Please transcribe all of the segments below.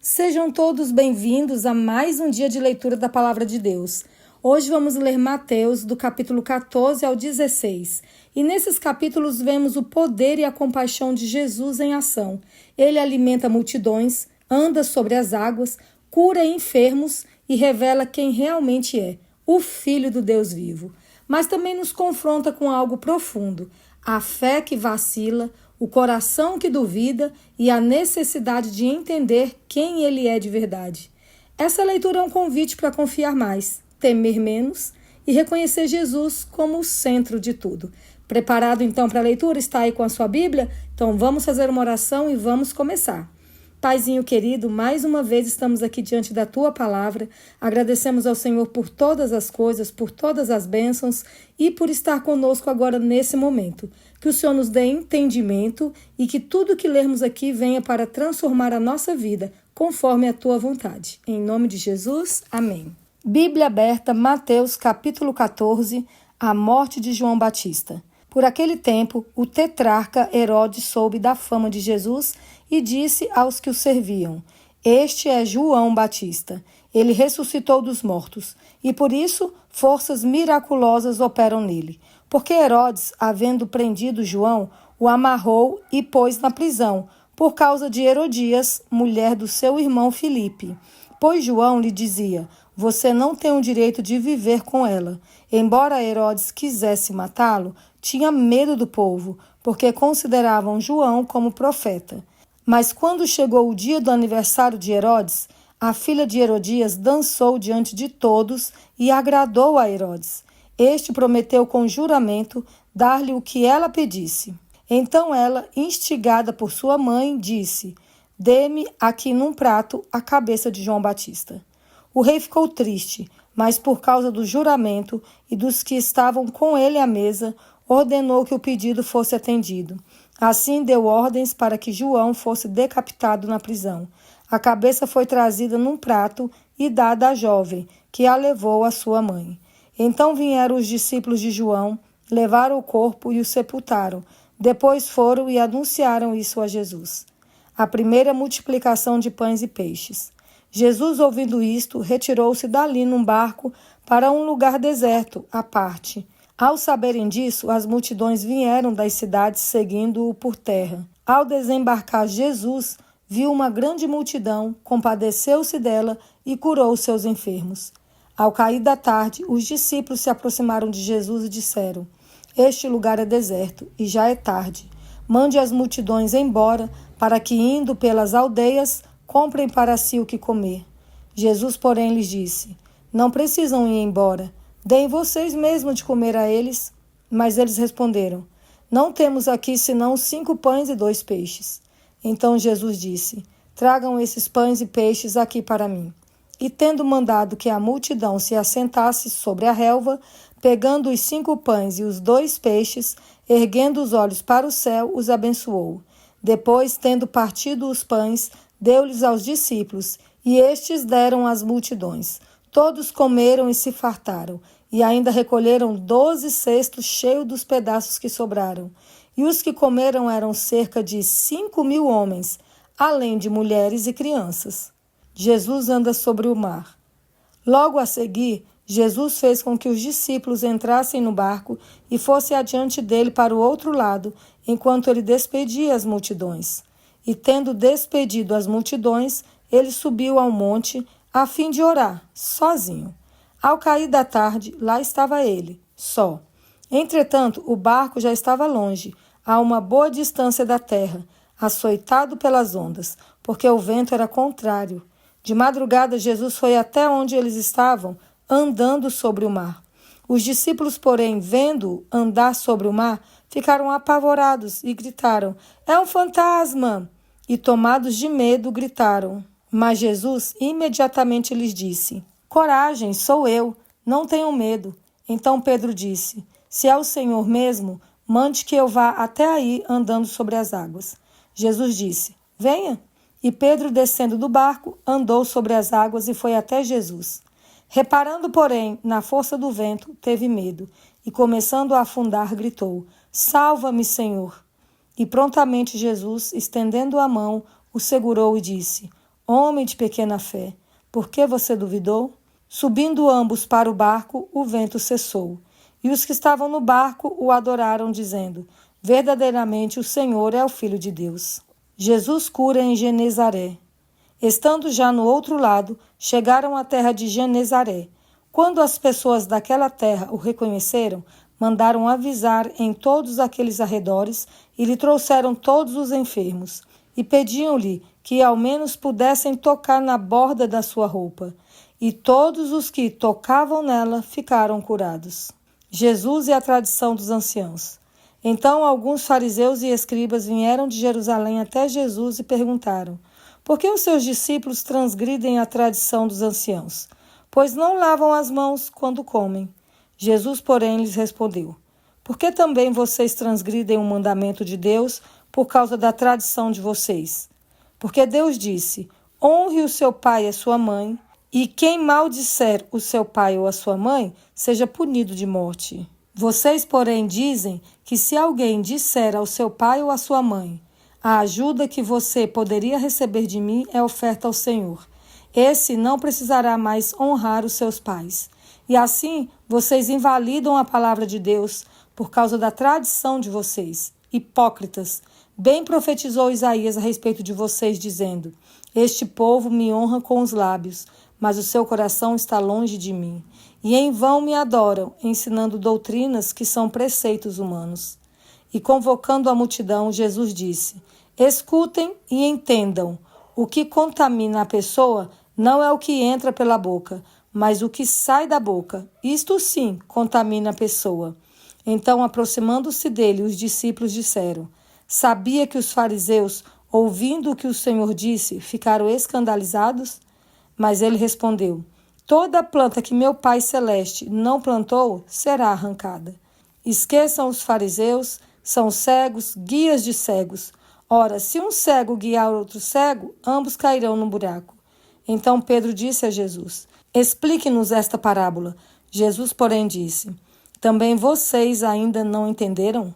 Sejam todos bem-vindos a mais um dia de leitura da Palavra de Deus. Hoje vamos ler Mateus, do capítulo 14 ao 16. E nesses capítulos vemos o poder e a compaixão de Jesus em ação. Ele alimenta multidões, anda sobre as águas, cura enfermos e revela quem realmente é, o Filho do Deus vivo. Mas também nos confronta com algo profundo, a fé que vacila, o coração que duvida e a necessidade de entender quem ele é de verdade. Essa leitura é um convite para confiar mais, temer menos e reconhecer Jesus como o centro de tudo. Preparado então para a leitura? Está aí com a sua Bíblia? Então vamos fazer uma oração e vamos começar. Paizinho querido, mais uma vez estamos aqui diante da Tua Palavra. Agradecemos ao Senhor por todas as coisas, por todas as bênçãos e por estar conosco agora nesse momento. Que o Senhor nos dê entendimento e que tudo que lermos aqui venha para transformar a nossa vida, conforme a Tua vontade. Em nome de Jesus, amém. Bíblia aberta, Mateus capítulo 14, a morte de João Batista. Por aquele tempo, o tetrarca Herodes soube da fama de Jesus e disse aos que o serviam: Este é João Batista. Ele ressuscitou dos mortos, e por isso forças miraculosas operam nele. Porque Herodes, havendo prendido João, o amarrou e pôs na prisão, por causa de Herodias, mulher do seu irmão Filipe. Pois João lhe dizia: Você não tem o direito de viver com ela. Embora Herodes quisesse matá-lo, tinha medo do povo, porque consideravam João como profeta. Mas quando chegou o dia do aniversário de Herodes, a filha de Herodias dançou diante de todos e agradou a Herodes. Este prometeu com juramento dar-lhe o que ela pedisse. Então ela, instigada por sua mãe, disse: Dê-me aqui num prato a cabeça de João Batista. O rei ficou triste, mas por causa do juramento e dos que estavam com ele à mesa, ordenou que o pedido fosse atendido. Assim deu ordens para que João fosse decapitado na prisão. A cabeça foi trazida num prato e dada à jovem, que a levou à sua mãe. Então vieram os discípulos de João, levaram o corpo e o sepultaram. Depois foram e anunciaram isso a Jesus. A primeira multiplicação de pães e peixes. Jesus, ouvindo isto, retirou-se dali num barco para um lugar deserto, à parte. Ao saberem disso, as multidões vieram das cidades seguindo-o por terra. Ao desembarcar Jesus, viu uma grande multidão, compadeceu-se dela e curou seus enfermos. Ao cair da tarde, os discípulos se aproximaram de Jesus e disseram: Este lugar é deserto e já é tarde. Mande as multidões embora, para que, indo pelas aldeias, comprem para si o que comer. Jesus, porém, lhes disse: Não precisam ir embora. Deem vocês mesmos de comer a eles. Mas eles responderam: Não temos aqui senão 5 pães e 2 peixes. Então Jesus disse: Tragam esses pães e peixes aqui para mim. E tendo mandado que a multidão se assentasse sobre a relva, pegando os 5 pães e os 2 peixes, erguendo os olhos para o céu, os abençoou. Depois, tendo partido os pães, deu-lhes aos discípulos, e estes deram às multidões. Todos comeram e se fartaram, e ainda recolheram 12 cestos cheios dos pedaços que sobraram. E os que comeram eram cerca de 5.000 homens, além de mulheres e crianças. Jesus anda sobre o mar. Logo a seguir, Jesus fez com que os discípulos entrassem no barco e fossem adiante dele para o outro lado, enquanto ele despedia as multidões. E tendo despedido as multidões, ele subiu ao monte a fim de orar, sozinho. Ao cair da tarde, lá estava ele, só. Entretanto, o barco já estava longe, a uma boa distância da terra, açoitado pelas ondas, porque o vento era contrário. De madrugada, Jesus foi até onde eles estavam, andando sobre o mar. Os discípulos, porém, vendo-o andar sobre o mar, ficaram apavorados e gritaram: É um fantasma! E, tomados de medo, gritaram. Mas Jesus imediatamente lhes disse: Coragem, sou eu, não tenham medo. Então Pedro disse: Se é o Senhor mesmo, mande que eu vá até aí andando sobre as águas. Jesus disse: Venha. E Pedro, descendo do barco, andou sobre as águas e foi até Jesus. Reparando, porém, na força do vento, teve medo e, começando a afundar, gritou: Salva-me, Senhor! E prontamente Jesus, estendendo a mão, o segurou e disse: Homem de pequena fé, por que você duvidou? Subindo ambos para o barco, o vento cessou. E os que estavam no barco o adoraram, dizendo: verdadeiramente o Senhor é o Filho de Deus. Jesus cura em Genezaré. Estando já no outro lado, chegaram à terra de Genezaré. Quando as pessoas daquela terra o reconheceram, mandaram avisar em todos aqueles arredores e lhe trouxeram todos os enfermos. E pediam-lhe que ao menos pudessem tocar na borda da sua roupa. E todos os que tocavam nela ficaram curados. Jesus e a tradição dos anciãos. Então alguns fariseus e escribas vieram de Jerusalém até Jesus e perguntaram: por que os seus discípulos transgridem a tradição dos anciãos? Pois não lavam as mãos quando comem. Jesus, porém, lhes respondeu: por que também vocês transgridem o mandamento de Deus por causa da tradição de vocês? Porque Deus disse: honre o seu pai e a sua mãe, e quem maldisser o seu pai ou a sua mãe, seja punido de morte. Vocês, porém, dizem que se alguém disser ao seu pai ou à sua mãe: a ajuda que você poderia receber de mim é oferta ao Senhor, esse não precisará mais honrar os seus pais. E assim, vocês invalidam a palavra de Deus por causa da tradição de vocês. Hipócritas, bem profetizou Isaías a respeito de vocês, dizendo: este povo me honra com os lábios, mas o seu coração está longe de mim. E em vão me adoram, ensinando doutrinas que são preceitos humanos. E convocando a multidão, Jesus disse: escutem e entendam. O que contamina a pessoa não é o que entra pela boca, mas o que sai da boca. Isto sim contamina a pessoa. Então, aproximando-se dele, os discípulos disseram: sabia que os fariseus, ouvindo o que o Senhor disse, ficaram escandalizados? Mas ele respondeu: toda planta que meu Pai Celeste não plantou será arrancada. Esqueçam os fariseus, são cegos, guias de cegos. Ora, se um cego guiar outro cego, ambos cairão no buraco. Então Pedro disse a Jesus: explique-nos esta parábola. Jesus, porém, disse: também vocês ainda não entenderam?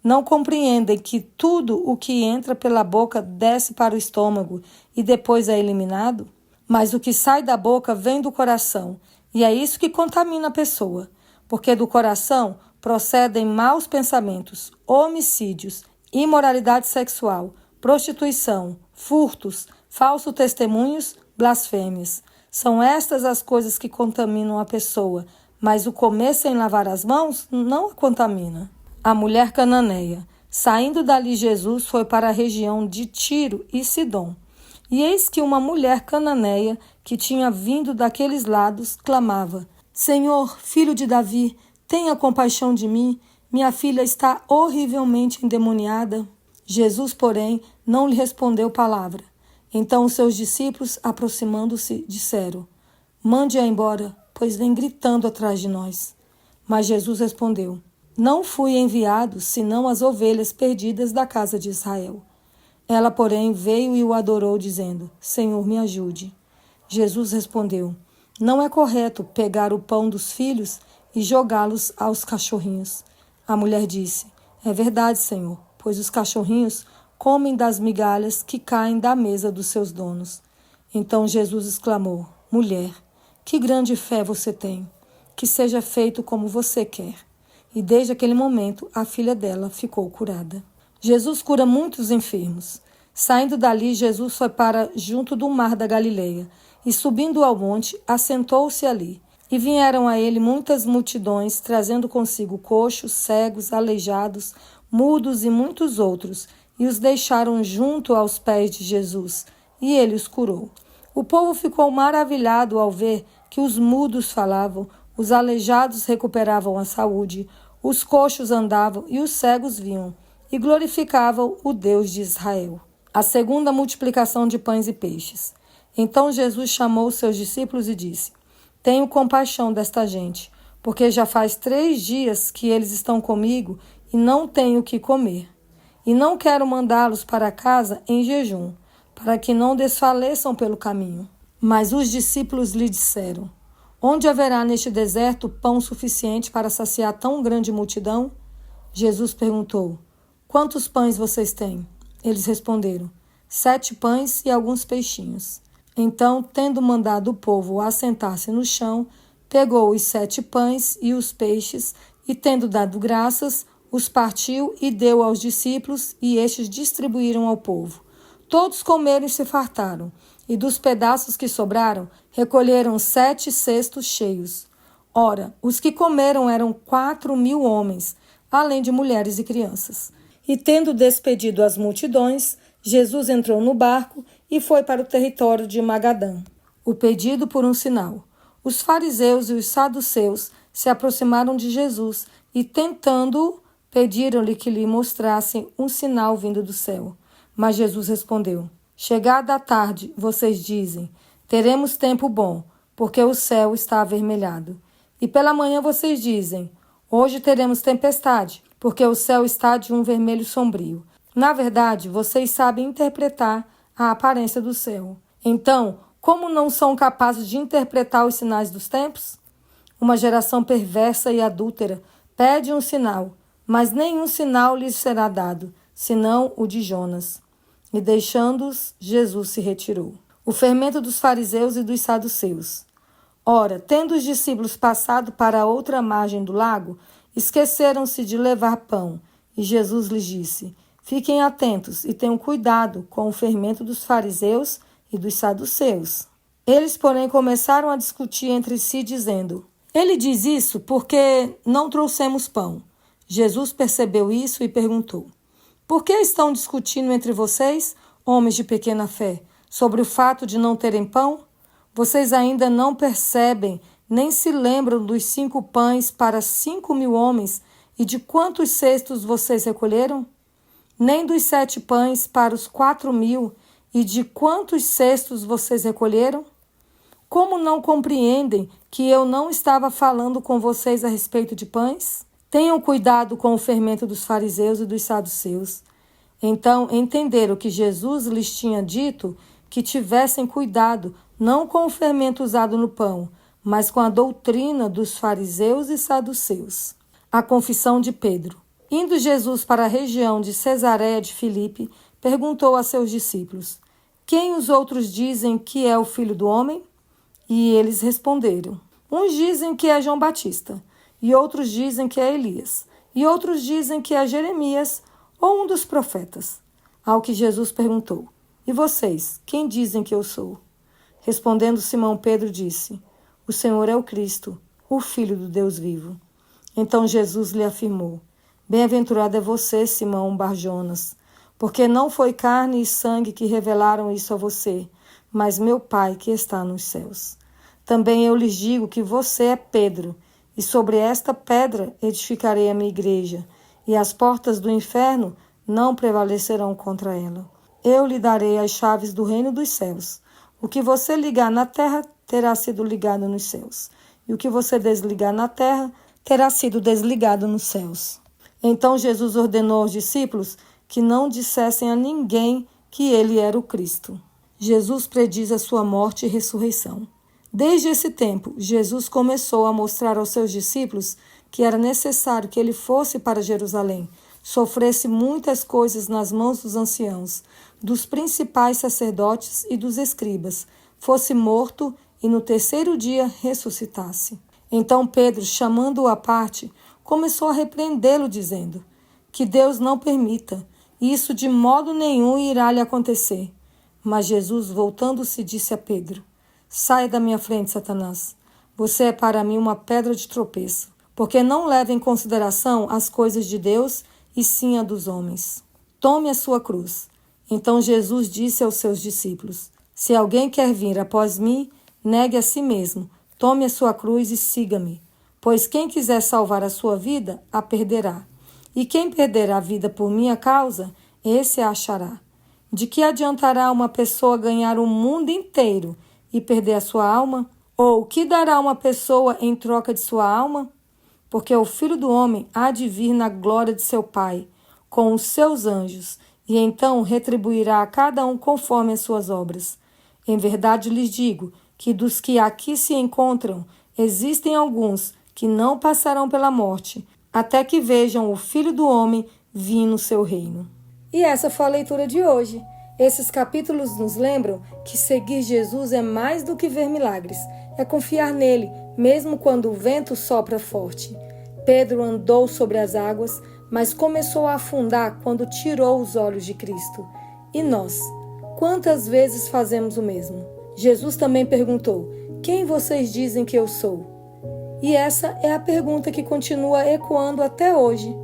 Não compreendem que tudo o que entra pela boca desce para o estômago e depois é eliminado? Mas o que sai da boca vem do coração, e é isso que contamina a pessoa, porque do coração procedem maus pensamentos, homicídios, imoralidade sexual, prostituição, furtos, falsos testemunhos, blasfêmias. São estas as coisas que contaminam a pessoa, mas o comer sem lavar as mãos não a contamina. A mulher cananeia. Saindo dali, Jesus foi para a região de Tiro e Sidom. E eis que uma mulher cananeia, que tinha vindo daqueles lados, clamava: Senhor, filho de Davi, tenha compaixão de mim, minha filha está horrivelmente endemoniada. Jesus, porém, não lhe respondeu palavra. Então os seus discípulos, aproximando-se, disseram: mande-a embora, pois vem gritando atrás de nós. Mas Jesus respondeu: não fui enviado, senão as ovelhas perdidas da casa de Israel. Ela, porém, veio e o adorou, dizendo: Senhor, me ajude. Jesus respondeu: não é correto pegar o pão dos filhos e jogá-los aos cachorrinhos. A mulher disse: é verdade, Senhor, pois os cachorrinhos comem das migalhas que caem da mesa dos seus donos. Então Jesus exclamou: mulher, que grande fé você tem, que seja feito como você quer. E desde aquele momento a filha dela ficou curada. Jesus cura muitos enfermos. Saindo dali, Jesus foi para junto do mar da Galileia, e subindo ao monte, assentou-se ali. E vieram a ele muitas multidões, trazendo consigo coxos, cegos, aleijados, mudos e muitos outros, e os deixaram junto aos pés de Jesus, e ele os curou. O povo ficou maravilhado ao ver que os mudos falavam, os aleijados recuperavam a saúde, os coxos andavam e os cegos viam, e glorificavam o Deus de Israel. A segunda multiplicação de pães e peixes. Então Jesus chamou os seus discípulos e disse: tenho compaixão desta gente, porque já faz 3 dias que eles estão comigo e não tenho o que comer. E não quero mandá-los para casa em jejum, para que não desfaleçam pelo caminho. Mas os discípulos lhe disseram: onde haverá neste deserto pão suficiente para saciar tão grande multidão? Jesus perguntou: quantos pães vocês têm? Eles responderam: 7 pães e alguns peixinhos. Então, tendo mandado o povo assentar-se no chão, pegou os 7 pães e os peixes, e tendo dado graças, os partiu e deu aos discípulos, e estes distribuíram ao povo. Todos comeram e se fartaram, e dos pedaços que sobraram, recolheram 7 cestos cheios. Ora, os que comeram eram 4.000 homens, além de mulheres e crianças. E tendo despedido as multidões, Jesus entrou no barco e foi para o território de Magadã. O pedido por um sinal. Os fariseus e os saduceus se aproximaram de Jesus e, tentando-o, pediram-lhe que lhe mostrassem um sinal vindo do céu. Mas Jesus respondeu: chegada a tarde, vocês dizem, teremos tempo bom, porque o céu está avermelhado. E pela manhã vocês dizem, hoje teremos tempestade, porque o céu está de um vermelho sombrio. Na verdade, vocês sabem interpretar a aparência do céu. Então, como não são capazes de interpretar os sinais dos tempos? Uma geração perversa e adúltera pede um sinal, mas nenhum sinal lhes será dado, senão o de Jonas. E deixando-os, Jesus se retirou. O fermento dos fariseus e dos saduceus. Ora, tendo os discípulos passado para a outra margem do lago, esqueceram-se de levar pão. E Jesus lhes disse: fiquem atentos e tenham cuidado com o fermento dos fariseus e dos saduceus. Eles, porém, começaram a discutir entre si, dizendo: ele diz isso porque não trouxemos pão. Jesus percebeu isso e perguntou: por que estão discutindo entre vocês, homens de pequena fé, sobre o fato de não terem pão? Vocês ainda não percebem, nem se lembram dos 5 pães para 5.000 homens e de quantos cestos vocês recolheram? Nem dos 7 pães para os 4.000 e de quantos cestos vocês recolheram? Como não compreendem que eu não estava falando com vocês a respeito de pães? Tenham cuidado com o fermento dos fariseus e dos saduceus. Então entenderam que Jesus lhes tinha dito que tivessem cuidado não com o fermento usado no pão, mas com a doutrina dos fariseus e saduceus. A confissão de Pedro. Indo Jesus para a região de Cesareia de Filipe, perguntou a seus discípulos: quem os outros dizem que é o Filho do Homem? E eles responderam: uns dizem que é João Batista, e outros dizem que é Elias, e outros dizem que é Jeremias ou um dos profetas. Ao que Jesus perguntou: e vocês, quem dizem que eu sou? Respondendo Simão Pedro disse: o Senhor é o Cristo, o Filho do Deus vivo. Então Jesus lhe afirmou: bem-aventurado é você, Simão Bar-Jonas, porque não foi carne e sangue que revelaram isso a você, mas meu Pai que está nos céus. Também eu lhes digo que você é Pedro, e sobre esta pedra edificarei a minha igreja, e as portas do inferno não prevalecerão contra ela. Eu lhe darei as chaves do reino dos céus. O que você ligar na terra terá sido ligado nos céus, e o que você desligar na terra terá sido desligado nos céus. Então Jesus ordenou aos discípulos que não dissessem a ninguém que ele era o Cristo. Jesus prediz a sua morte e ressurreição. Desde esse tempo, Jesus começou a mostrar aos seus discípulos que era necessário que ele fosse para Jerusalém, sofresse muitas coisas nas mãos dos anciãos, dos principais sacerdotes e dos escribas, fosse morto e no 3º dia ressuscitasse. Então Pedro, chamando-o à parte, começou a repreendê-lo, dizendo: que Deus não permita, isso de modo nenhum irá lhe acontecer. Mas Jesus, voltando-se, disse a Pedro: saia da minha frente, Satanás. Você é para mim uma pedra de tropeço, porque não leva em consideração as coisas de Deus, e sim a dos homens. Tome a sua cruz. Então Jesus disse aos seus discípulos: se alguém quer vir após mim, negue a si mesmo, tome a sua cruz e siga-me. Pois quem quiser salvar a sua vida, a perderá. E quem perder a vida por minha causa, esse a achará. De que adiantará uma pessoa ganhar o mundo inteiro e perder a sua alma? Ou o que dará uma pessoa em troca de sua alma? Porque o Filho do Homem há de vir na glória de seu Pai, com os seus anjos, e então retribuirá a cada um conforme as suas obras. Em verdade lhes digo que dos que aqui se encontram, existem alguns que não passarão pela morte, até que vejam o Filho do Homem vir no seu reino. E essa foi a leitura de hoje. Esses capítulos nos lembram que seguir Jesus é mais do que ver milagres, é confiar nele, mesmo quando o vento sopra forte. Pedro andou sobre as águas, mas começou a afundar quando tirou os olhos de Cristo. E nós? Quantas vezes fazemos o mesmo? Jesus também perguntou: quem vocês dizem que eu sou? E essa é a pergunta que continua ecoando até hoje.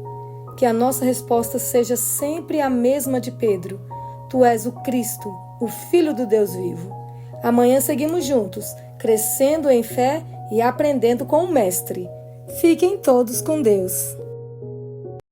Que a nossa resposta seja sempre a mesma de Pedro: Tu és o Cristo, o Filho do Deus vivo. Amanhã seguimos juntos, crescendo em fé e aprendendo com o Mestre. Fiquem todos com Deus.